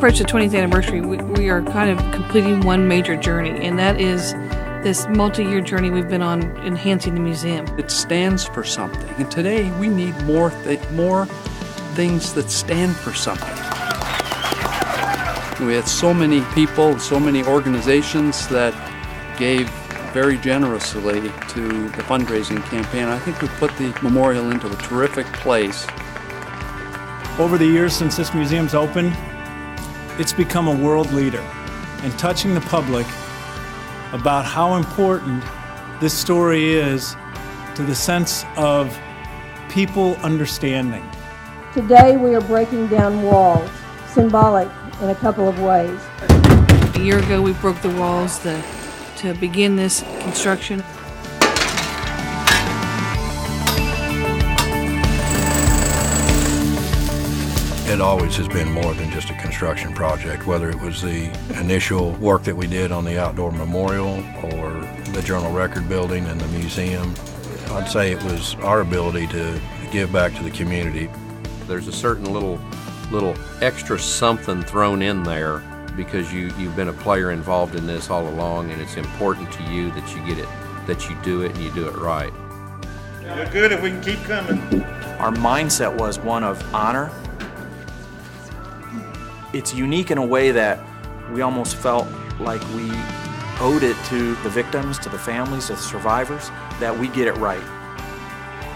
approach the 20th anniversary, we are kind of completing one major journey, and that is this multi-year journey we've been on enhancing the museum. It stands for something, and today we need more things that stand for something. We had so many people, so many organizations that gave very generously to the fundraising campaign. I think we put the memorial into a terrific place. Over the years since this museum's opened, it's become a world leader in touching the public about how important this story is to the sense of people understanding. Today we are breaking down walls, symbolic in a couple of ways. A year ago we broke the walls to begin this construction. It always has been more than just a construction project, whether it was the initial work that we did on the outdoor memorial or the Journal Record building and the museum. I'd say it was our ability to give back to the community. There's a certain little extra something thrown in there because you've been a player involved in this all along, and it's important to you that you get it, that you do it and you do it right. We're good if we can keep coming. Our mindset was one of honor. It's unique in a way that we almost felt like we owed it to the victims, to the families, to the survivors, that we get it right.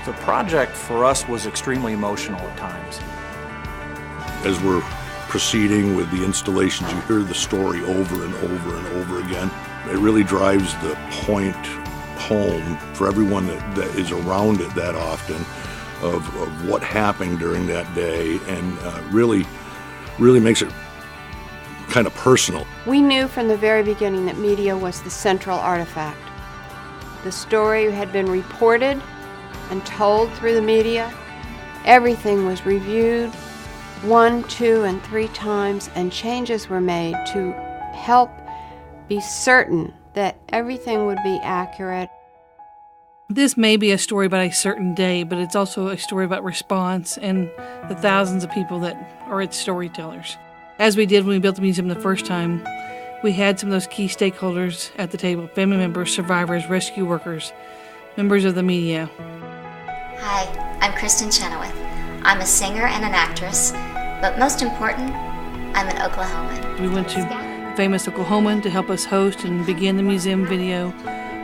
The project for us was extremely emotional at times. As we're proceeding with the installations, you hear the story over and over and over again. It really drives the point home for everyone that is around it that often of what happened during that day, and really makes it kind of personal. We knew from the very beginning that media was the central artifact. The story had been reported and told through the media. Everything was reviewed 1, 2, and 3 times, and changes were made to help be certain that everything would be accurate. This may be a story about a certain day, but it's also a story about response and the thousands of people that are its storytellers. As we did when we built the museum the first time, we had some of those key stakeholders at the table: family members, survivors, rescue workers, members of the media. Hi, I'm Kristen Chenoweth. I'm a singer and an actress, but most important, I'm an Oklahoman. We went to a famous Oklahoman to help us host and begin the museum video.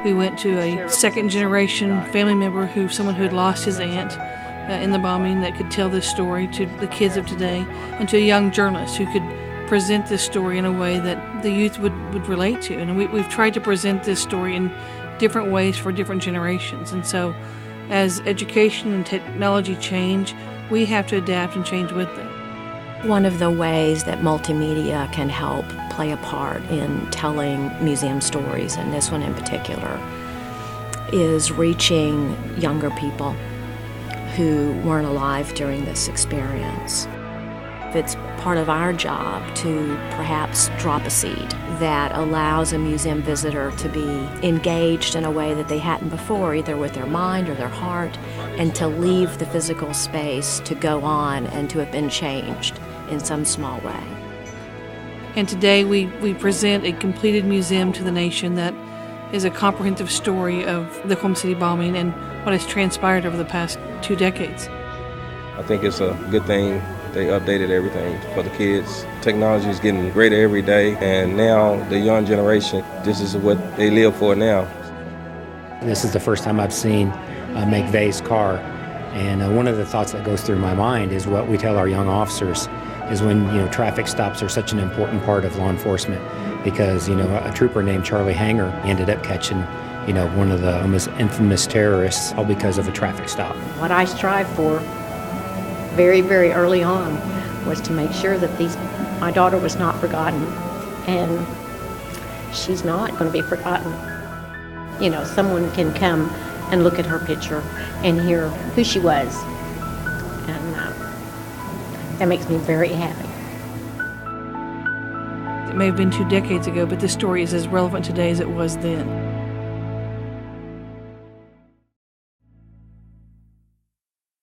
We went to a second-generation family member, someone who had lost his aunt in the bombing, that could tell this story to the kids of today, and to a young journalist who could present this story in a way that the youth would relate to. And we've tried to present this story in different ways for different generations. And so as education and technology change, we have to adapt and change with them. One of the ways that multimedia can help play a part in telling museum stories, and this one in particular, is reaching younger people who weren't alive during this experience. It's part of our job to perhaps drop a seed that allows a museum visitor to be engaged in a way that they hadn't before, either with their mind or their heart, and to leave the physical space to go on and to have been changed in some small way. And today we present a completed museum to the nation that is a comprehensive story of the Oklahoma City bombing and what has transpired over the past 2 decades. I think it's a good thing they updated everything for the kids. Technology is getting greater every day, and now the young generation, this is what they live for now. This is the first time I've seen McVeigh's car, and one of the thoughts that goes through my mind is what we tell our young officers is when traffic stops are such an important part of law enforcement, because a trooper named Charlie Hanger ended up catching one of the most infamous terrorists, all because of a traffic stop. What I strive for very, very early on was to make sure that my daughter was not forgotten, and she's not going to be forgotten. Someone can come and look at her picture and hear who she was, and that makes me very happy. It may have been 2 decades ago, but this story is as relevant today as it was then.